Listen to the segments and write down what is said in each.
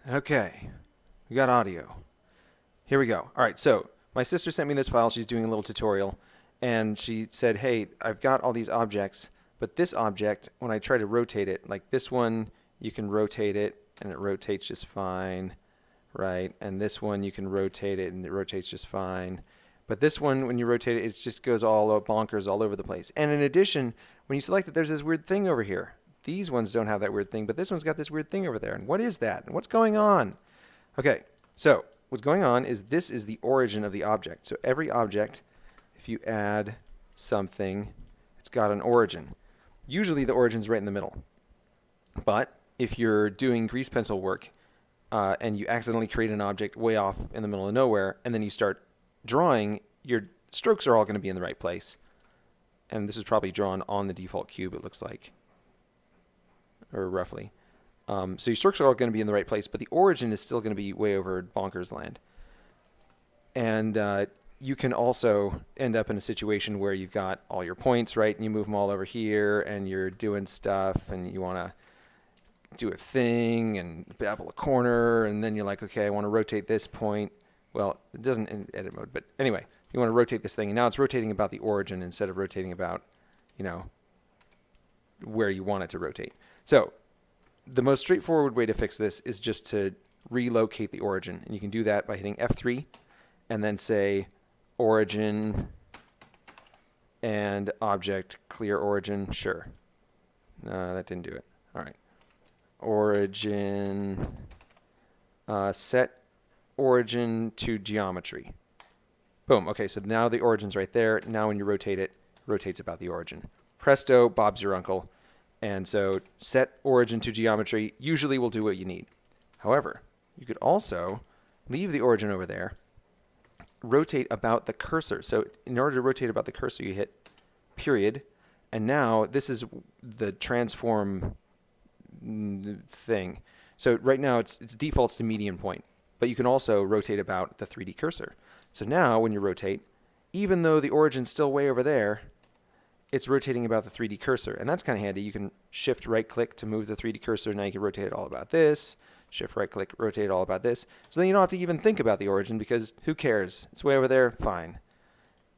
Okay, we got audio. Here we go. All right, so my sister sent me this file. She's doing a little tutorial, and she said, hey, I've got all these objects, but this object, when I try to rotate it, like this one, you can rotate it, and it rotates just fine, right? And this one, you can rotate it, and it rotates just fine. But this one, when you rotate it, it just goes all bonkers all over the place. And in addition, when you select it, there's this weird thing over here. These ones don't have that weird thing, but this one's got this weird thing over there. And what is that? And what's going on? Okay, so what's going on is this is the origin of the object. So every object, if you add something, it's got an origin. Usually the origin's right in the middle. But if you're doing grease pencil work and you accidentally create an object way off in the middle of nowhere, and then you start drawing, your strokes are all going to be in the right place. And this is probably drawn on the default cube, it looks like, or roughly. So your strokes are all going to be in the right place, but the origin is still going to be way over bonkers land. And you can also end up in a situation where you've got all your points, right? And you move them all over here, and you're doing stuff, and you want to do a thing and bevel a corner, and then you're like, okay, I want to rotate this point. Well, it doesn't in edit mode, but anyway, you want to rotate this thing, and now it's rotating about the origin instead of rotating about, you know, where you want it to rotate. So the most straightforward way to fix this is just to relocate the origin. And you can do that by hitting F3 and then say origin and object clear origin. Sure. No, that didn't do it. All right. Origin, set origin to geometry. Boom. Okay, so now the origin's right there. Now when you rotate it, it rotates about the origin. Presto, Bob's your uncle. And so set origin to geometry usually will do what you need. However, you could also leave the origin over there, rotate about the cursor. So in order to rotate about the cursor, you hit period. And now this is the transform thing. So right now it's defaults to median point, but you can also rotate about the 3D cursor. So now when you rotate, even though the origin's still way over there, it's rotating about the 3D cursor. And that's kind of handy. You can shift right click to move the 3D cursor. Now you can rotate it all about this. Shift right click, rotate it all about this. So then you don't have to even think about the origin because who cares? It's way over there, fine.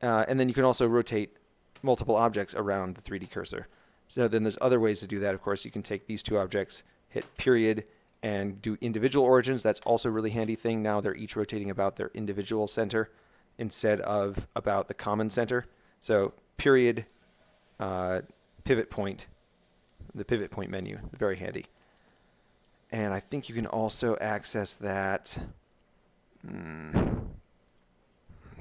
And then you can also rotate multiple objects around the 3D cursor. So then there's other ways to do that. Of course, you can take these two objects, hit period, and do individual origins. That's also a really handy thing. Now they're each rotating about their individual center instead of about the common center. So period, pivot point, the pivot point menu, very handy. And I think you can also access that.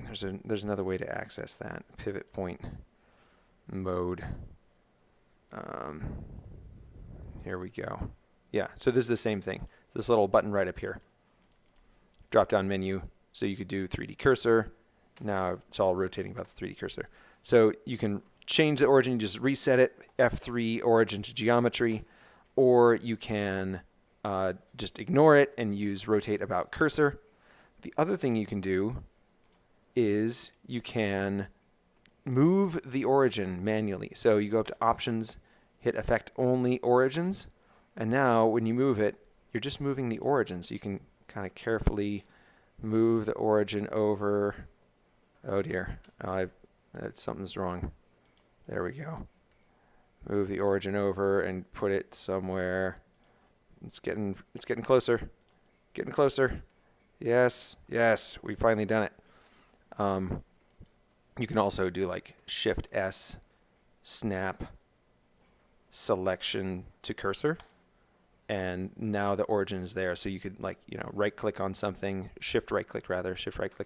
There's another way to access that pivot point mode. Here we go. Yeah, so this is the same thing. This little button right up here. Drop down menu. So you could do 3D cursor. Now it's all rotating about the 3D cursor. So you can change the origin, you just reset it, F3 origin to geometry, or you can just ignore it and use rotate about cursor. The other thing you can do is you can move the origin manually. So you go up to options, hit affect only origins, and now when you move it, you're just moving the origin. So you can kind of carefully move the origin over. Oh dear, something's wrong. There we go. Move the origin over and put it somewhere. It's getting closer. Getting closer. Yes, yes, we've finally done it. You can also do like Shift S, snap, selection to cursor, and now the origin is there. So you could like, you know, right click on something, shift right click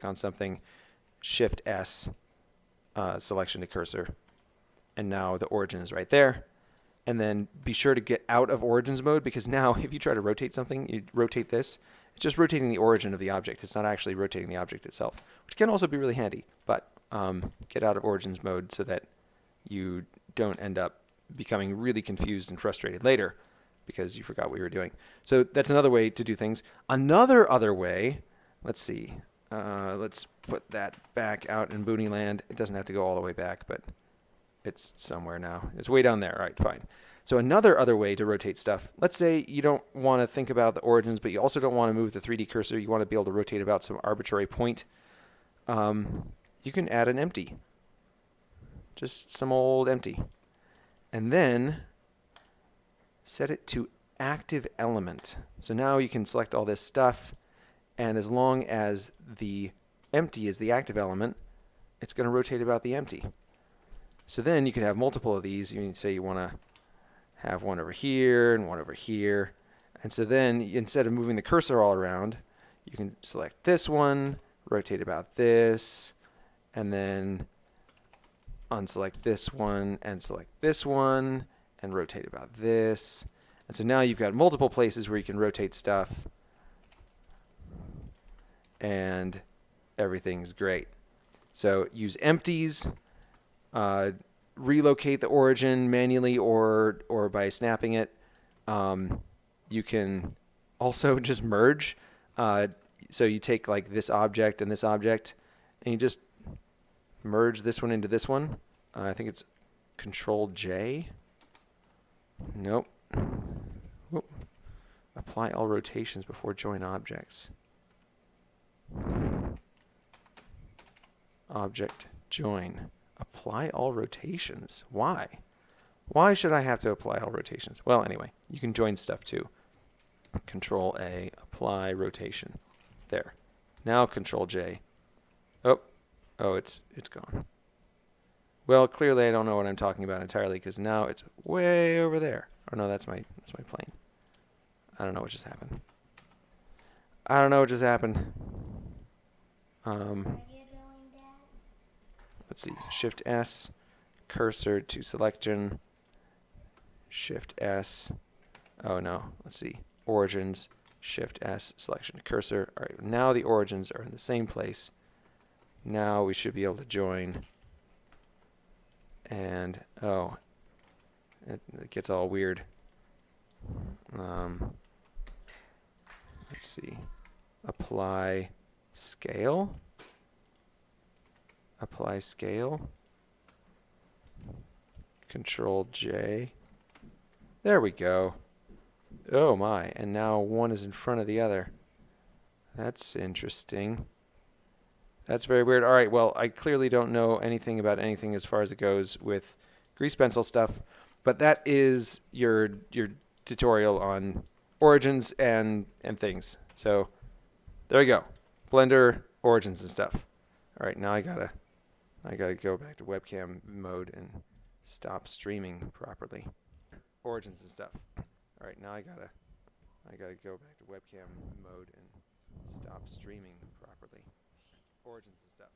on something, Shift S, selection to cursor, and now the origin is right there. And then be sure to get out of origins mode, because now if you try to rotate something, you rotate this, it's just rotating the origin of the object. It's not actually rotating the object itself, which can also be really handy. But get out of origins mode so that you don't end up becoming really confused and frustrated later because you forgot what you were doing. So that's another way to do things. Another way, let's see. Let's put that back out in Boonyland. It doesn't have to go all the way back, but it's somewhere now. It's way down there. All right, fine. So another other way to rotate stuff, let's say you don't want to think about the origins, but you also don't want to move the 3D cursor. You want to be able to rotate about some arbitrary point. You can add an empty, just some old empty. And then set it to active element. So now you can select all this stuff, and as long as the empty is the active element, it's going to rotate about the empty. So then you can have multiple of these. You can say you want to have one over here and one over here. And so then instead of moving the cursor all around, you can select this one, rotate about this, and then unselect this one and select this one and rotate about this. And so now you've got multiple places where you can rotate stuff, and everything's great. So use empties, relocate the origin manually or by snapping it. You can also just merge. So you take like this object and you just merge this one into this one. I think it's Control J. Nope. Whoop. Apply all rotations before join objects. Object join. Apply all rotations. Why? Why should I have to apply all rotations? Well, anyway, you can join stuff too. Control A, apply rotation. There. Now Control J. Oh, it's gone. Well, clearly I don't know what I'm talking about entirely because now it's way over there. Oh no, that's my plane. I don't know what just happened. I don't know what just happened. Let's see. Shift S, cursor to selection. Shift S. Oh no. Let's see. Origins. Shift S, selection to cursor. All right. Now the origins are in the same place. Now we should be able to join. And oh, it gets all weird. Let's see. Apply scale. Apply scale. Control J. There we go. Oh my, and now one is in front of the other. That's interesting. That's very weird. All right, well, I clearly don't know anything about anything as far as it goes with grease pencil stuff, but that is your tutorial on origins and things. So there you go. Blender, origins and stuff. All right, now I gotta go back to webcam mode and stop streaming properly. Origins and stuff. All right, now I gotta go back to webcam mode and stop streaming properly. Origins and stuff.